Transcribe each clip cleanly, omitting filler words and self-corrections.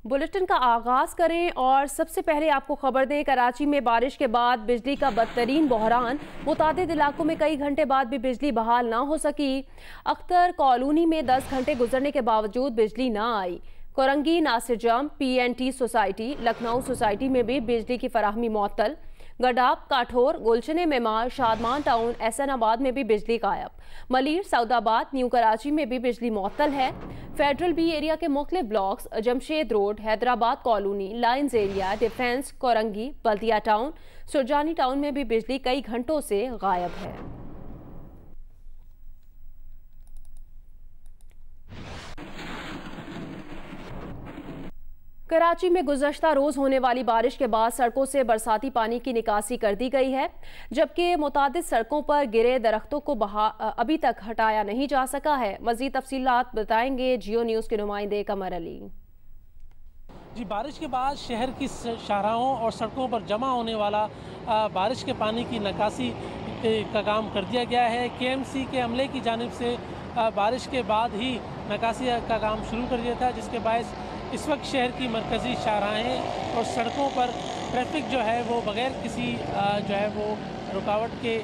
Bulletin का आगाज करें और सबसे पहले आपको खबर दें, कराची में बारिश के बाद बिजली का बदतरीन बहरान। मुतादिद इलाकों में कई घंटे बाद भी बिजली बहाल ना हो सकी। अख्तर कॉलोनी में 10 घंटे गुजरने के बावजूद बिजली ना आई। कोरंगी, नासिर जम, PNT सोसाइटी, लखनऊ सोसाइटी में भी बिजली की फराहमी मुअत्तल। गडाब, काठोर, गुलशन मेमार, शादमान टाउन, एहसनाबाद में भी बिजली गायब। मलीर, सऊदाबाद, न्यू कराची में भी बिजली मुअत्तल है। फेडरल बी एरिया के मुख्तलिफ blocks, Jamshed road, Hyderabad colony, lines area, defence, Korangi, Baldia town, Surjani town में भी बिजली कई घंटों से गायब है। कराची में गुज़श्ता रोज़ होने वाली बारिश के बाद सड़कों से बरसाती पानी की निकासी कर दी गई है, जबकि मुतादिद सड़कों पर गिरे दरख्तों को अभी तक हटाया नहीं जा सका है। मज़ीद तफसीलात बताएंगे जियो न्यूज़ के नुमाइंदे कमर अली। जी, बारिश के बाद शहर की शाहराहों और सड़कों पर जमा होने वाला बारिश के पानी की निकासी का काम कर दिया गया है। KMC के अमले की जानिब से बारिश के बाद ही निकासी का काम शुरू कर दिया था, जिसके बायस इस वक्त शहर की मरकज़ी शाहराहें और सड़कों पर ट्रैफिक जो है वो बग़ैर किसी जो है वो रुकावट के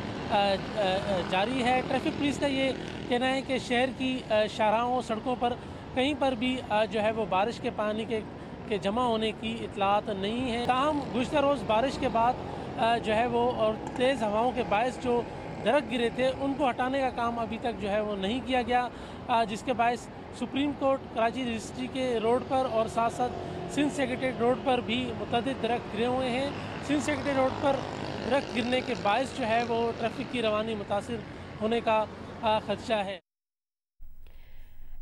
जारी है। ट्रैफिक पुलिस का ये कहना है कि शहर की शाहराहों और सड़कों पर कहीं पर भी जो है वो बारिश के पानी के जमा होने की इतलात नहीं है। ताहम गुज़श्ता रोज़ बारिश के बाद जो है वो और तेज़ हवाओं के बायस जो दरख्त गिरे थे उनको हटाने का काम अभी तक जो है वो नहीं किया गया, जिसके बायस सुप्रीम कोर्ट कराची रजिस्ट्री के रोड पर और साथ साथ सिंध सेक्रेटरीट रोड पर भी मुतअद्दिद दरख्त गिरे हुए हैं। सिंध सेक्रेटरीट रोड पर दरख्त गिरने के बायस जो है वो ट्रैफिक की रवानी मुतासिर होने का खदशा है।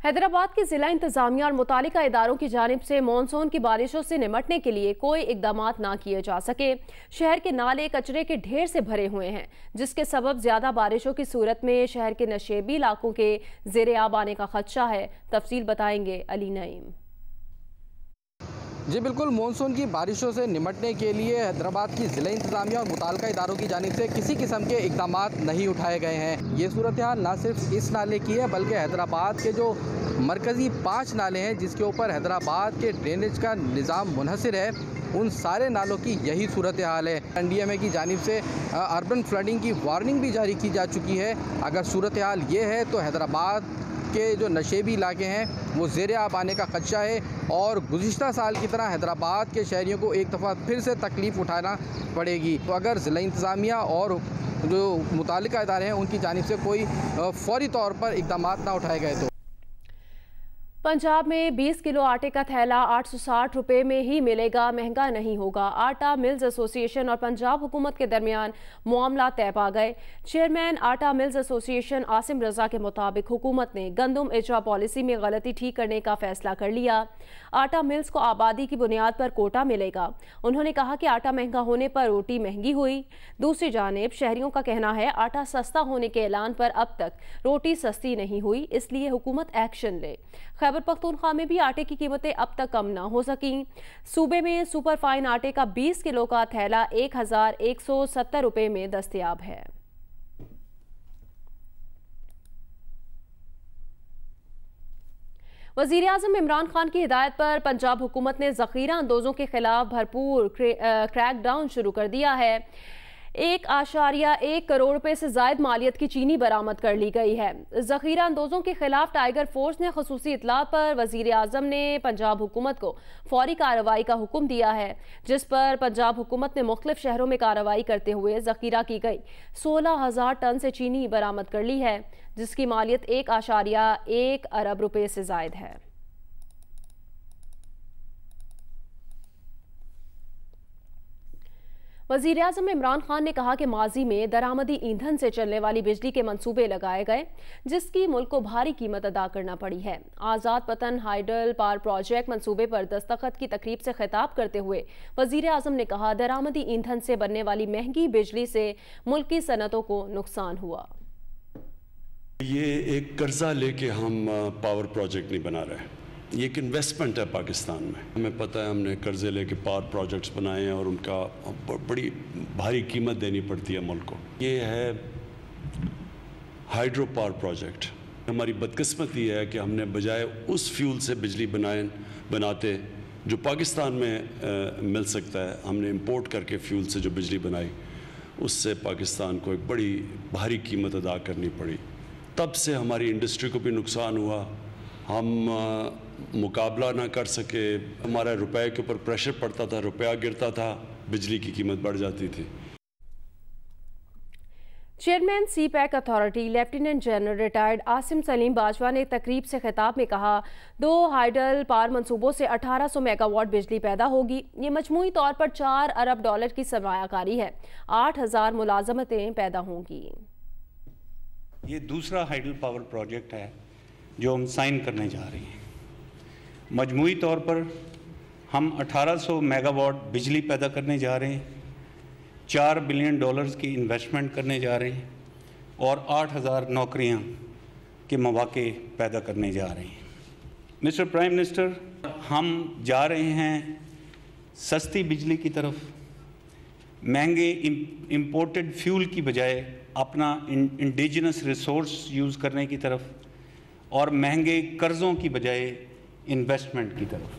हैदराबाद की जिला इंतजामिया और मुतालिका इदारों की जानिब से मानसून की बारिशों से निमटने के लिए कोई इकदामात ना किए जा सके। शहर के नाले कचरे के ढेर से भरे हुए हैं, जिसके सबब ज्यादा बारिशों की सूरत में शहर के नशेबी इलाकों के ज़ेरे आब आने का खदशा है। तफसील बताएंगे अली नईम। जी बिल्कुल, मानसून की बारिशों से निमटने के लिए हैदराबाद की ज़िला इंतजामिया और मुताल्लिका इदारों की जानिब से किसी किस्म के इक़दामात नहीं उठाए गए हैं। ये सूरत हाल न सिर्फ इस नाले की है, बल्कि हैदराबाद के जो मरकज़ी 5 नाले हैं जिसके ऊपर हैदराबाद के ड्रेनेज का निज़ाम मुनहसर है, उन सारे नालों की यही सूरत हाल है। NDMA की जानिब से अर्बन फ्लडिंग की वार्निंग भी जारी की जा चुकी है। अगर सूरत हाल ये है तो हैदराबाद के जो नशेबी इलाके हैं वो ज़ेरे आब आने का खदशा है और गुज़िश्ता साल की तरह हैदराबाद के शहरियों को एक दफ़ा फिर से तकलीफ़ उठाना पड़ेगी। तो अगर ज़िला इंतज़ामिया और जो मुताल्लिका इदारे हैं उनकी जानिब से कोई फ़ौरी तौर पर इक़दामात ना उठाए गए तो। पंजाब में 20 किलो आटे का थैला 860 रुपये में ही मिलेगा, महंगा नहीं होगा। आटा मिल्स एसोसिएशन और पंजाब हुकूमत के दरमियान मामला तय पा गए। चेयरमैन आटा मिल्स एसोसिएशन आसिम रजा के मुताबिक हुकूमत ने गंदम इजरा पॉलिसी में गलती ठीक करने का फैसला कर लिया। आटा मिल्स को आबादी की बुनियाद पर कोटा मिलेगा। उन्होंने कहा कि आटा महंगा होने पर रोटी महंगी हुई। दूसरी जानिब शहरियों का कहना है आटा सस्ता होने के ऐलान पर अब तक रोटी सस्ती नहीं हुई, इसलिए हुकूमत एक्शन ले। खैबर पख्तूनख्वा में भी आटे की कीमतें अब तक कम ना हो सकी। सूबे में सुपर फाइन आटे का 20 किलो का थैला 1170 रुपये में दस्तयाब है। वज़ीर आज़म इमरान खान की हिदायत पर पंजाब हुकूमत ने ज़ख़ीरा अंदोज़ों के खिलाफ भरपूर क्रैकडाउन शुरू कर दिया है। 1.1 करोड़ रुपए से ज़ायद मालियत की चीनी बरामद कर ली गई है। ज़ख़ीरा अंदोज़ों के खिलाफ टाइगर फोर्स ने ख़ुसूसी इत्तला पर वज़ीर आज़म ने पंजाब हुकूमत को फ़ौरी कार्रवाई का हुक्म दिया है, जिस पर पंजाब हुकूमत ने मुख्तलिफ शहरों में कार्रवाई करते हुए ज़ख़ीरा की गई 16,000 टन से चीनी बरामद कर ली है, जिसकी मालियत 1.1 अरब रुपए से ज़ायद है। वज़ीर आज़म इमरान खान ने कहा कि माजी में दरामदी ईंधन से चलने वाली बिजली के मंसूबे लगाए गए, जिसकी मुल्क को भारी कीमत अदा करना पड़ी है। आज़ाद पतन हाइडल पावर प्रोजेक्ट मंसूबे पर दस्तखत की तकरीब से खिताब करते हुए वज़ीर आज़म ने कहा, दरामदी ईंधन से बनने वाली महंगी बिजली से मुल्क की सनतों को नुकसान हुआ। ये एक कर्जा लेके हम पावर प्रोजेक्ट नहीं बना रहे, ये एक इन्वेस्टमेंट है पाकिस्तान में। हमें पता है हमने कर्जे लेके पावर प्रोजेक्ट्स बनाए हैं और उनका बड़ी भारी कीमत देनी पड़ती है मुल्क को। ये है हाइड्रो पावर प्रोजेक्ट। हमारी बदकिस्मती है कि हमने बजाय उस फ्यूल से बिजली बनाते जो पाकिस्तान में मिल सकता है, हमने इंपोर्ट करके फ्यूल से जो बिजली बनाई, उससे पाकिस्तान को एक बड़ी भारी कीमत अदा करनी पड़ी। तब से हमारी इंडस्ट्री को भी नुकसान हुआ, हम मुकाबला ना कर सके, हमारा रुपए के ऊपर प्रेशर पड़ता था, रुपया गिरता था, बिजली की कीमत बढ़ जाती थी। Chairman CPEC authority lieutenant general retired Asim Salim Bajwa ने तकरीब से खिताब में कहा, 2 हाइडल पावर मंसूबों से 1800 मेगावाट बिजली पैदा होगी। ये मजमूई तौर पर $4 अरब की सरमायाकारी है। 8000 मुलाजमतें पैदा होंगी। ये दूसरा हाइडल पावर प्रोजेक्ट है जो हम साइन करने जा रहे हैं। मजमूई तौर पर हम 1800 मेगावाट बिजली पैदा करने जा रहे हैं, $4 बिलियन की इन्वेस्टमेंट करने जा रहे हैं और 8000 नौकरियां के मौके पैदा करने जा रहे हैं। मिस्टर प्राइम मिनिस्टर, हम जा रहे हैं सस्ती बिजली की तरफ, महंगे इंपोर्टेड फ्यूल की बजाय अपना इंडिजिनस रिसोर्स यूज़ करने की तरफ और महंगे कर्ज़ों की बजाय इन्वेस्टमेंट की तरफ।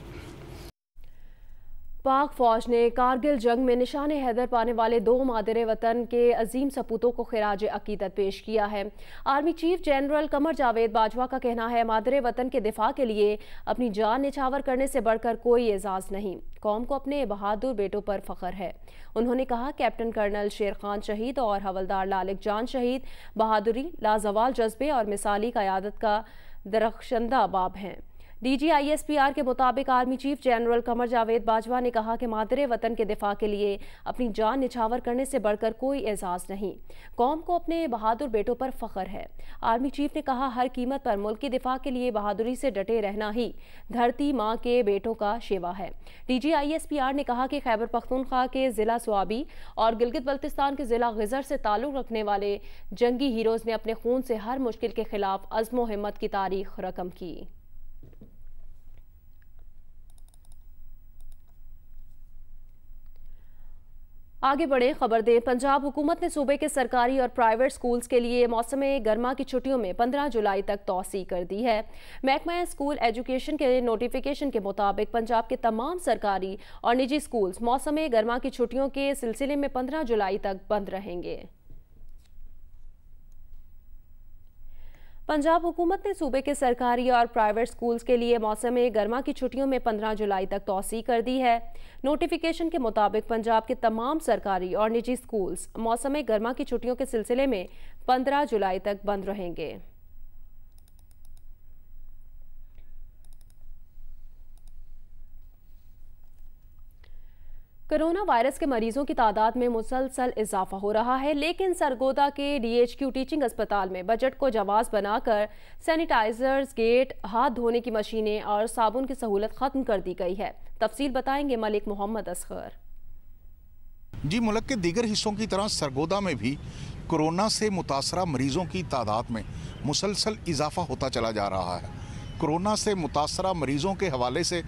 पाक फौज ने कारगिल जंग में निशान हैदर पाने वाले 2 मादरे वतन के अजीम सपूतों को खिराज अकीदत पेश किया है। Army chief general Qamar Javed Bajwa का कहना है, मादरे वतन के दिफा के लिए अपनी जान निछावर करने से बढ़कर कोई एजाज नहीं। कौम को अपने बहादुर बेटों पर फख्र है। उन्होंने कहा, कैप्टन कर्नल शेर खान शहीद और हवलदार लालिक जान शहीद बहादुरी, लाजवाल जज्बे और मिसाली क़यादत का दरख्शंदा बाब हैं। DGISPR के मुताबिक army chief general Qamar Javed Bajwa ने कहा कि मादरे वतन के दिफा के लिए अपनी जान निछावर करने से बढ़कर कोई एजाज नहीं। कौम को अपने बहादुर बेटों पर फख्र है। आर्मी चीफ ने कहा, हर कीमत पर मुल्क की दिफा के लिए बहादुरी से डटे रहना ही धरती माँ के बेटों का शेवा है। DGISPR ने कहा कि खैबर पख्तूनख्वा के ज़िला स्वाबी और गिलगित बल्तिस्तान के ज़िला गिज़र से ताल्लुक़ रखने वाले जंगी हीरोज़ ने अपने खून से हर मुश्किल के खिलाफ अज़्म व हिम्मत की तारीख रकम की। आगे बढ़े खबर दें। पंजाब हुकूमत ने सूबे के सरकारी और प्राइवेट स्कूल्स के लिए मौसम गर्मा की छुट्टियों में 15 जुलाई तक तौसी कर दी है। महकमा स्कूल एजुकेशन के नोटिफिकेशन के मुताबिक पंजाब के तमाम सरकारी और निजी स्कूल्स मौसम गर्मा की छुट्टियों के सिलसिले में 15 जुलाई तक बंद रहेंगे। पंजाब हुकूमत ने सूबे के सरकारी और प्राइवेट स्कूल्स के लिए मौसम गर्मा की छुट्टियों में 15 जुलाई तक तौसी कर दी है। नोटिफिकेशन के मुताबिक पंजाब के तमाम सरकारी और निजी स्कूल्स मौसम गर्मा की छुट्टियों के सिलसिले में 15 जुलाई तक बंद रहेंगे। कोरोना वायरस के मरीजों की तादाद में मुसलसल इजाफा हो रहा है, लेकिन सरगोदा के DHQ टीचिंग अस्पताल में बजट को जवाज बनाकर सैनिटाइजर्स, गेट, हाथ धोने की मशीनें और साबुन की सहूलत खत्म कर दी गई है। तफसील बताएंगे मलिक मोहम्मद असगर। जी, मुल्क के दीगर हिस्सों की तरह सरगोदा में भी कोरोना से मुतासरा मरीजों की तादाद में मुसलसल इजाफा होता चला जा रहा है। कोरोना से मुतासरा मरीजों के हवाले से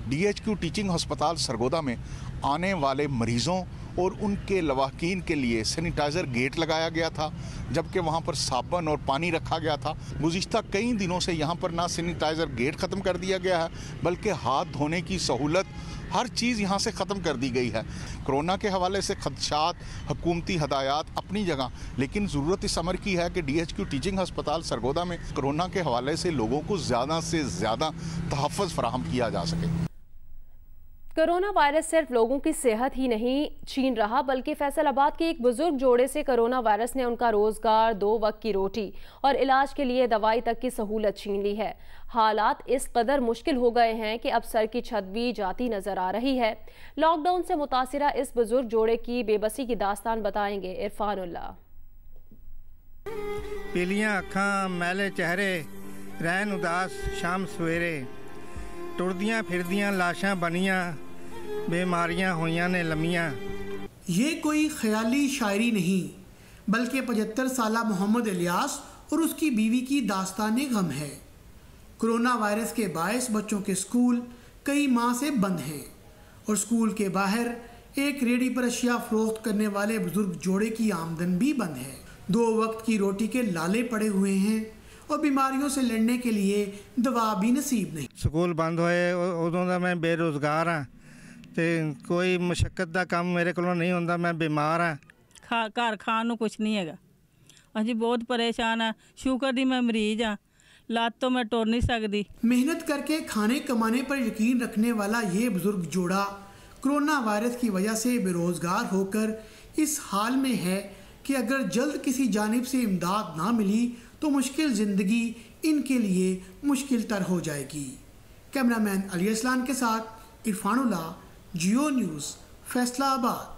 DHQ टीचिंग अस्पताल सरगोदा में आने वाले मरीजों और उनके लवाहकीन के लिए सैनिटाइज़र गेट लगाया गया था, जबकि वहां पर साबुन और पानी रखा गया था। गुज़िश्ता कई दिनों से यहां पर ना सैनिटाइज़र गेट ख़त्म कर दिया गया है, बल्कि हाथ धोने की सहूलत, हर चीज़ यहाँ से ख़त्म कर दी गई है। कोरोना के हवाले से खदशात, हुकूमती हदायत अपनी जगह, लेकिन ज़रूरत इस अमर की है कि DHQ टीचिंग अस्पताल सरगोदा में कोरोना के हवाले से लोगों को ज़्यादा से ज़्यादा तहफ़्फ़ुज़ फराहम किया जा सके। कोरोना वायरस सिर्फ लोगों की सेहत ही नहीं छीन रहा, बल्कि फैसलाबाद के एक बुजुर्ग जोड़े से कोरोना वायरस ने उनका रोजगार, 2 वक्त की रोटी और इलाज के लिए दवाई तक की सहूलत छीन ली है। हालात इस कदर मुश्किल हो गए हैं कि अब सर की छत भी जाती नजर आ रही है। लॉकडाउन से मुतासिरा इस बुजुर्ग जोड़े की बेबसी की दास्तान बताएंगे इरफानुल्लाह। पीलियां अखां, मैले चेहरे, रैन उदास शाम सवेरे, टुरदियां फिरदियां लाशां बनियां, बीमारियां होइयां ने लमियां। ये कोई ख्याली शायरी नहीं, बल्कि 75 साला मोहम्मद इलियास और उसकी बीवी की दास्तान गम है। कोरोना वायरस के बायस बच्चों के स्कूल कई माह से बंद हैं और स्कूल के बाहर एक रेडी पर अशिया फरोख्त करने वाले बुजुर्ग जोड़े की आमदन भी बंद है। 2 वक्त की रोटी के लाले पड़े हुए हैं और बीमारियों से लड़ने के लिए दवा भी नसीब नहीं। स्कूल बंद होए उदों दा मैं बेरोज़गार हाँ ते कोई मुशक्कत दा काम मेरे को नहीं होंदा, मैं बीमार हाँ। घर खाण नूं कुछ नहीं हैगा, असीं बहुत परेशान हाँ। शुगर दी मैं मरीज हाँ, लात तो मैं टुर नहीं सकती। मेहनत करके खाने कमाने पर यकीन रखने वाला ये बुजुर्ग जोड़ा कोरोना वायरस की वजह से बेरोजगार होकर इस हाल में है कि अगर जल्द किसी जानिब से इमदाद ना मिली तो मुश्किल ज़िंदगी इनके लिए मुश्किल तर हो जाएगी। कैमरामैन अली असलान के साथ इरफानुल्लाह, जियो न्यूज़, फैसलाबाद।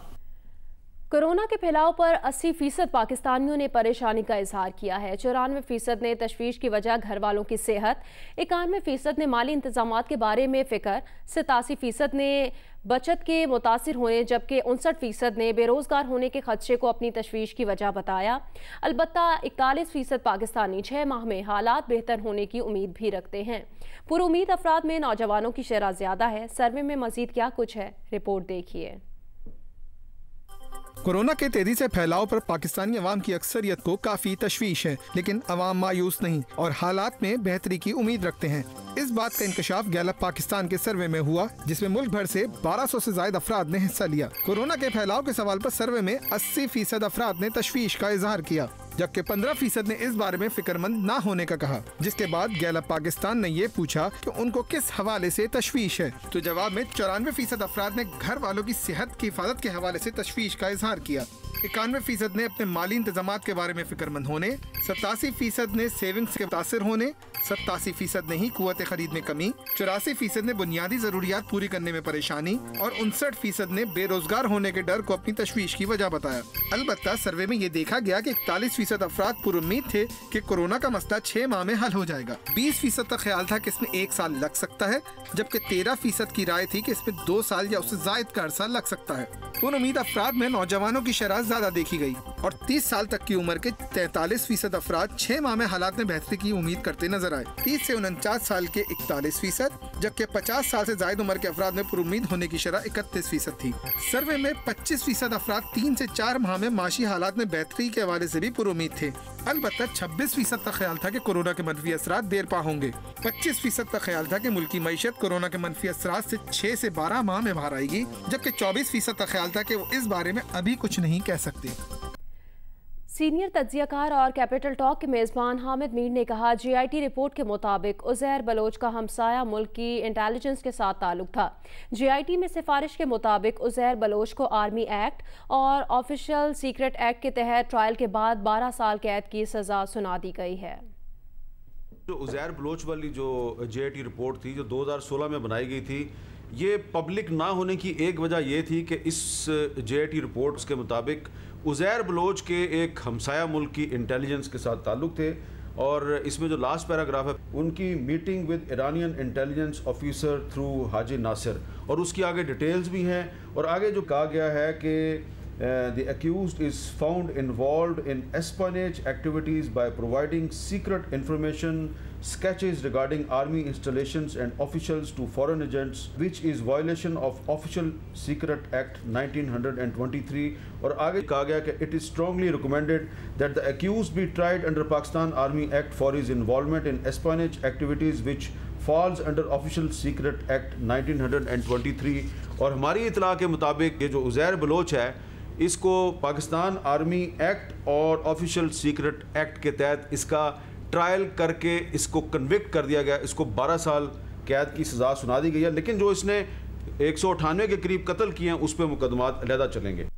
कोरोना के फैलाव पर 80% पाकिस्तानियों ने परेशानी का इजहार किया है। 94% ने तशवीश की वजह घर वालों की सेहत, 91% ने माली इंतजामात के बारे में फ़िक्र, 87% ने बचत के मुतासिर होने, जबकि 59% ने बेरोज़गार होने के खदशे को अपनी तशवीश की वजह बताया। अलबत्ता 41% पाकिस्तानी 6 माह में हालात बेहतर होने की उम्मीद भी रखते हैं। पुरुमीद अफराद में नौजवानों की शरह ज़्यादा है। सर्वे में मज़ीद क्या कुछ है, रिपोर्ट देखिए। कोरोना के तेजी से फैलाव पर पाकिस्तानी अवाम की अक्सरियत को काफी तशवीश है, लेकिन अवाम मायूस नहीं और हालात में बेहतरी की उम्मीद रखते हैं। इस बात का इंकशाफ गैलप पाकिस्तान के सर्वे में हुआ, जिसमें मुल्क भर से 1200 से ज्यादा अफराद ने हिस्सा लिया। कोरोना के फैलाव के सवाल पर सर्वे में 80% अफराद ने तशवीश का इजहार किया, जबकि 15% ने इस बारे में फिक्रमंद ना होने का कहा। जिसके बाद गैलप पाकिस्तान ने ये पूछा कि उनको किस हवाले से तशवीश है, तो जवाब में 94% अफराद ने घर वालों की सेहत की हिफाजत के हवाले से तशवीश का इजहार किया। 91% ने अपने माली इंतजामात के बारे में फिक्रमंद होने, 87% ने सेविंग्स के मुतासिर होने, 87% ने ही कुव्वत खरीद में कमी, 84% ने बुनियादी जरूरियात पूरी करने में परेशानी और 59% ने बेरोजगार होने के डर को अपनी तशवीश की वजह बताया। अलबत्ता सर्वे में ये देखा गया कि 41% अफराद पुरुम्मीद थे कि कोरोना का मसला 6 माह में हल हो जाएगा। 20% का ख्याल था कि इसमें 1 साल लग सकता है, जबकि 13% की राय थी कि इसमें 2 साल या उससे जायद का अरसा लग सकता है। पुरुम्मीद अफराद में नौजवानों की शरह ज्यादा देखी गई और 30 साल तक की उम्र के 43% अफराद 6 माह में हालात में बेहतरी की उम्मीद करते नजर आए। 30 से 49 साल के 41%, जबकि 50 साल से ज्यादा उम्र के अफराद में पुरुम्मीद होने की शरह 31% थी। सर्वे में 25% अफराद 3 से 4 माह में माशी हालात में बेहतरी के हवाले से भी पुरुम्मीद थे। अलबत्ता 26% का ख्याल था कि कोरोना के मनफी असरात देर पा होंगे। 25% का ख्याल था कि मुल्की मईशत कोरोना के मनफी असरात से 6 से 12 माह में बाहर आएगी, जबकि 24% का ख्याल था कि वो इस बारे में अभी कुछ नहीं कह सकते। सीनियर तज्जियाकार और कैपिटल टॉक के मेज़बान हामिद मीर ने कहा, GIT रिपोर्ट के मुताबिक उज़ैर बलोच का हमसाया मुल्क की इंटेलिजेंस के साथ ताल्लुक था। GIT में सिफारिश के मुताबिक उज़ैर बलोच को आर्मी एक्ट और ऑफिशियल सीक्रेट एक्ट के तहत ट्रायल के बाद 12 साल कैद की सज़ा सुना दी गई है। जो उज़ैर बलोच वाली जो GIT रिपोर्ट थी, जो 2016 में बनाई गई थी, ये पब्लिक ना होने की एक वजह ये थी कि इस GIT रिपोर्ट के मुताबिक उज़ैर बलोच के एक हमसाया मुल्क की इंटेलिजेंस के साथ ताल्लुक़ थे और इसमें जो लास्ट पैराग्राफ है, उनकी meeting with Iranian intelligence officer through Haji Nasir, और उसकी आगे डिटेल्स भी हैं। और आगे जो कहा गया है कि the accused is found involved in espionage activities by providing secret information, sketches regarding army installations and officials to foreign agents, which is violation of Official Secret Act 1923. और आगे कहा गया कि it is strongly recommended that the accused be tried under Pakistan Army Act for his involvement in espionage activities which falls under Official Secret Act 1923. और हमारी इतला के मुताबिक ये जो उज़ैर बलोच है, इसको पाकिस्तान आर्मी एक्ट और ऑफिशियल सीक्रेट एक्ट के तहत इसका ट्रायल करके इसको कन्विक्ट कर दिया गया। इसको 12 साल कैद की सज़ा सुना दी गई है, लेकिन जो इसने 198 के करीब कत्ल किए हैं उस पर मुकदमात अलहदा चलेंगे।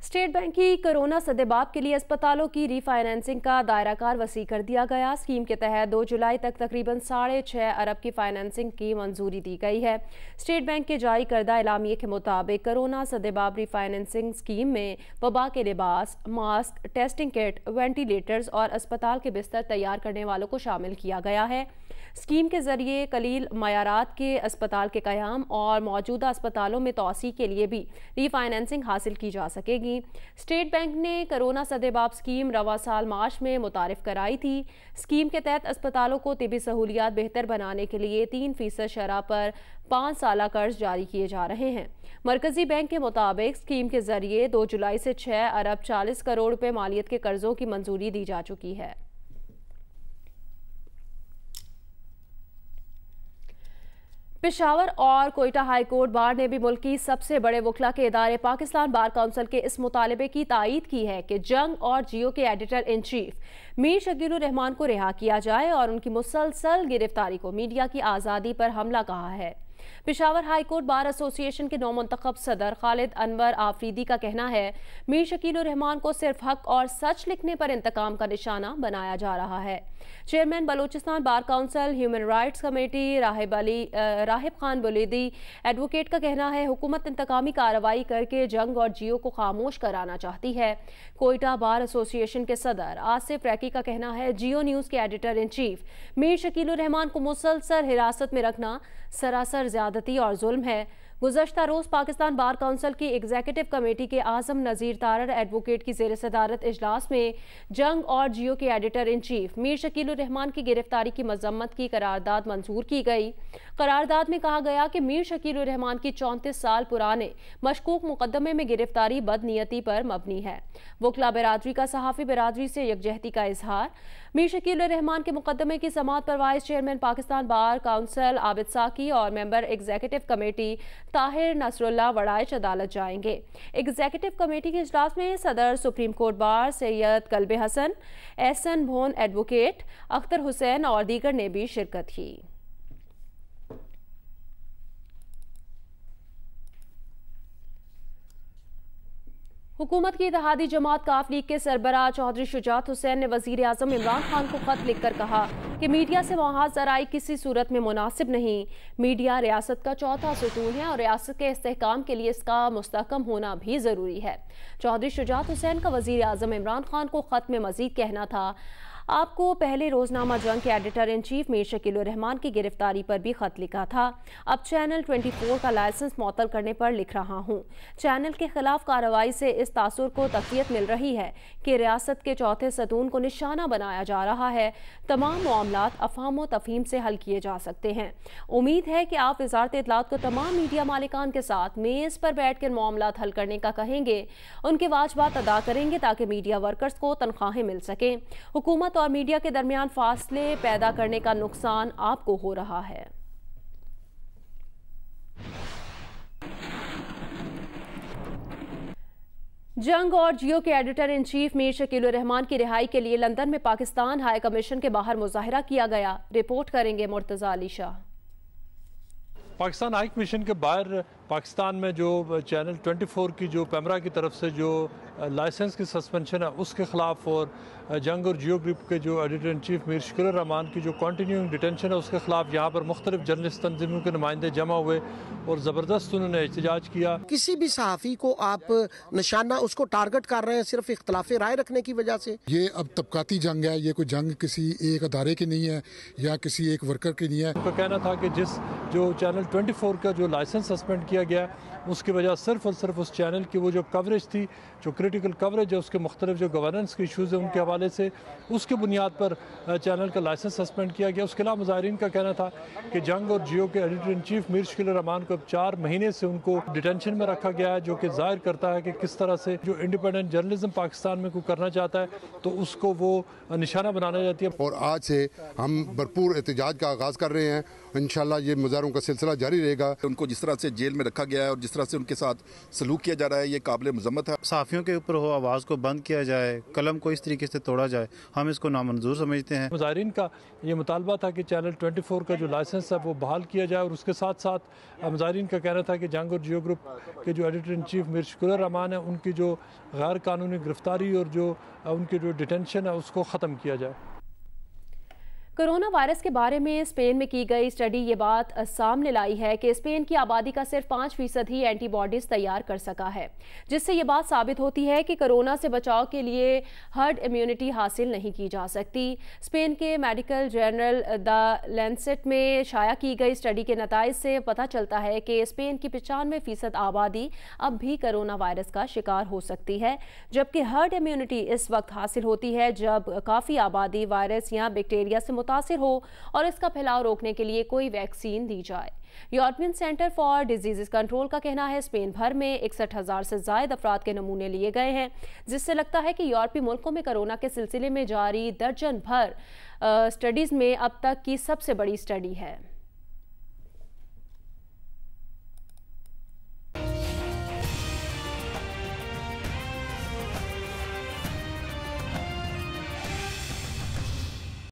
स्टेट बैंक की कोरोना सद्देबाब के लिए अस्पतालों की रीफाइनेंसिंग का दायरा कार वसी कर दिया गया। स्कीम के तहत 2 जुलाई तक तकरीबन 6.5 अरब की फाइनेंसिंग की मंजूरी दी गई है। स्टेट बैंक के जारी करदा एलामिये के मुताबिक कोरोना सद्देबाब रीफाइनेंसिंग स्कीम में वबा के लिबास, मास्क, टेस्टिंग किट, वेंटिलेटर्स और अस्पताल के बिस्तर तैयार करने वालों को शामिल किया गया है। स्कीम के जरिए कलील मयारात के अस्पताल के क़याम और मौजूदा अस्पतालों में तोसी के लिए भी रीफाइनेंसिंग हासिल की जा सकेगी। स्टेट बैंक ने कोरोना सद्देबाब स्कीम रवा साल मार्च में मुतारिफ कराई थी। स्कीम के तहत अस्पतालों को तिबी सहूलियात बेहतर बनाने के लिए 3% शरह पर 5 साला कर्ज जारी किए जा रहे हैं। मरकजी बैंक के मुताबिक स्कीम के जरिए 2 जुलाई से 6 अरब 40 करोड़ रुपए मालियत के कर्जों की मंजूरी दी जा चुकी है। पेशावर और कोयटा हाई कोर्ट बार ने भी मुल्क की सबसे बड़े वकला के इदारे पाकिस्तान बार काउंसिल के इस मुतालबे की तायीद की है कि जंग और जियो के editor in chief Mir Shakeel उर रहमान को रिहा किया जाए और उनकी मुसलसल गिरफ्तारी को मीडिया की आज़ादी पर हमला कहा है। Peshawar high court bar association के नौमुंतखब सदर खालिद अनवर आफरीदी का कहना है मीर शकील उर रहमान को सिर्फ हक और सच लिखने पर इंतकाम का निशाना बनाया जा रहा है। Chairman Balochistan bar council human rights committee Rahib Khan Buledi advocate का कहना है हुकूमत इंतकामी कार्रवाई करके जंग और जियो को खामोश कराना चाहती है। कोयटा बार एसोसिएशन के सदर आसिफ रैकी का कहना है जियो न्यूज़ के editor in chief Mir Shakeel उर रहमान को मुसलसल हिरासत में रखना सरासर ज्यादती और जुल्म है। गुज़श्ता रोज़ पाकिस्तान बार काउंसिल की एग्जीक्यूटिव कमेटी के आज़म नज़ीर तारर एडवोकेट की ज़ेर सदारत इजलास में जंग और जियो के editor in chief Mir Shakeel उर रहमान की गिरफ्तारी की मजम्मत की करारदाद मंजूर की गई। करारदाद में कहा गया कि मीर शकील उर रहमान की 34 साल पुराने मशकूक मुकदमे में गिरफ्तारी बदनीयती पर मबनी है। वकला बिरादरी का सहाफ़ी बिरादरी से यकजहती का इजहार। मीर शकील उर रहमान के मुकदमे की समाअत पर vice chairman Pakistan bar council Abid Saqi और member executive committee Tahir Nasrullah Warraich अदालत जाएंगे। एग्जीक्यूटिव कमेटी के इजलास में सदर supreme court bar Syed Kalbe Hasan, Ahsan Bhon advocate, Akhtar Hussain और दीगर ने भी शिरकत की। हुकूमत की इत्तेहादी जमात काफ लीग के सरबराह चौधरी शुजात हुसैन ने वजीर आज़म इमरान खान को खत लिखकर कहा कि मीडिया से मुआहाज़ ज़राई किसी सूरत में मुनासिब नहीं। मीडिया रियासत का चौथा सुतून है और रियासत के इस्तेहकाम के लिए इसका मुस्तहकम होना भी ज़रूरी है। चौधरी शुजात हुसैन का वजीर आज़म इमरान खान को खत में मजीद कहना था आपको पहले रोजनामा जंग के editor in chief Mir Shakeel उर रहमान की गिरफ्तारी पर भी खत लिखा था। अब चैनल 24 का लाइसेंस मुअत्तल करने पर लिख रहा हूँ। चैनल के खिलाफ कार्रवाई से इस तासुर को तक़वियत मिल रही है कि रियासत के चौथे सतून को निशाना बनाया जा रहा है। तमाम मामलात अफ़हाम व तफ़हीम से हल किए जा सकते हैं। उम्मीद है कि आप वज़ारत इत्तलात को तमाम मीडिया मालिकान के साथ मेज़ पर बैठ कर मामलात हल करने का कहेंगे, उनके वाजबात अदा करेंगे ताकि मीडिया वर्कर्स को तनख्वाहें मिल सकें। हुकूमत और मीडिया के दरमियान फासले पैदा करने का नुकसान आपको हो रहा है। जंग और जियो के editor in chief Mir Shakeel उर रहमान की रिहाई के लिए लंदन में पाकिस्तान हाई कमीशन के बाहर मुजाहिरा किया गया। रिपोर्ट करेंगे मुर्तज़ा अली शाह। पाकिस्तान हाई कमीशन के बाहर पाकिस्तान में जो चैनल 24 की जो पैमरा की तरफ से जो लाइसेंस की सस्पेंशन है उसके ख़िलाफ़ और जंग और जियो ग्रुप के जो editor in chief Mir Shakeel उर रहमान की जो कंटिन्यूइंग डिटेंशन है उसके ख़िलाफ़ यहाँ पर मुख्तलिफ जर्नलिस्ट तंजीमों के नुमाइंदे जमा हुए और ज़बरदस्त उन्होंने एहतजाज किया। किसी भी सहाफ़ी को आप निशाना उसको टारगेट कर रहे हैं सिर्फ इख्तलाफ राय रखने की वजह से। ये अब तबकाती जंग है, ये कोई जंग किसी एक अदारे की नहीं है या किसी एक वर्कर की नहीं है। उनका कहना था कि जो चैनल 24 का जो लाइसेंस सस्पेंड किया गया उसकी वजह सिर्फ और सिर्फ उस चैनल की वो जो कवरेज थी, जो क्रिटिकल कवरेज है उसके मुख्तलिफ जो गवर्नेंस के इशूज़ हैं उनके हवाले से उसके बुनियाद पर चैनल का लाइसेंस सस्पेंड किया गया। उसके अलावा मुजाहिरीन का कहना था कि जंग और जियो के editor in chief Mir Shakeel उर रहमान को 4 महीने से उनको डिटेंशन में रखा गया है, जो कि जाहिर करता है कि किस तरह से जो इंडिपेंडेंट जर्नलिज्म पाकिस्तान में कोई करना चाहता है तो उसको वो निशाना बनाना चाहती है। और आज से हम भरपूर एहतजाज का आगाज़ कर रहे हैं। इंशाल्लाह ये मुजाहरों का सिलसिला जारी रहेगा। उनको जिस तरह से जेल में रखा गया है और जिस तरह से उनके साथ सलूक किया जा रहा है ये काबिल मजम्मत है। सहाफ़ियों के ऊपर हो आवाज़ को बंद किया जाए, कलम को इस तरीके से तोड़ा जाए, हम इसको नामंजूर समझते हैं। मुजाहिरीन का ये मुतालबा था कि चैनल 24 का जो लाइसेंस है वो बहाल किया जाए और उसके साथ साथ मुजाहिरीन का कहना था कि जंग और जियो ग्रुप के जो editor in chief Mir Shakeel उर रहमान है उनकी जो गैर कानूनी गिरफ्तारी और जो उनकी जो डिटेंशन है उसको ख़त्म किया जाए। कोरोना वायरस के बारे में स्पेन में की गई स्टडी ये बात सामने लाई है कि स्पेन की आबादी का सिर्फ 5% ही एंटीबॉडीज तैयार कर सका है, जिससे ये बात साबित होती है कि कोरोना से बचाव के लिए हर्ड इम्यूनिटी हासिल नहीं की जा सकती। स्पेन के मेडिकल जर्नल द लैंसेट में शाया की गई स्टडी के नताइज से पता चलता है कि स्पेन की 95% आबादी अब भी कोरोना वायरस का शिकार हो सकती है, जबकि हर्ड इम्यूनिटी इस वक्त हासिल होती है जब काफ़ी आबादी वायरस या बैक्टीरिया से मुतासिर हो और इसका फैलाव रोकने के लिए कोई वैक्सीन दी जाए। European centre for disease control का कहना है स्पेन भर में 61,000 से ज़ायद अफराद के नमूने लिए गए हैं, जिससे लगता है कि यूरोपीय मुल्कों में कोरोना के सिलसिले में जारी दर्जन भर स्टडीज़ में अब तक की सबसे बड़ी स्टडी है।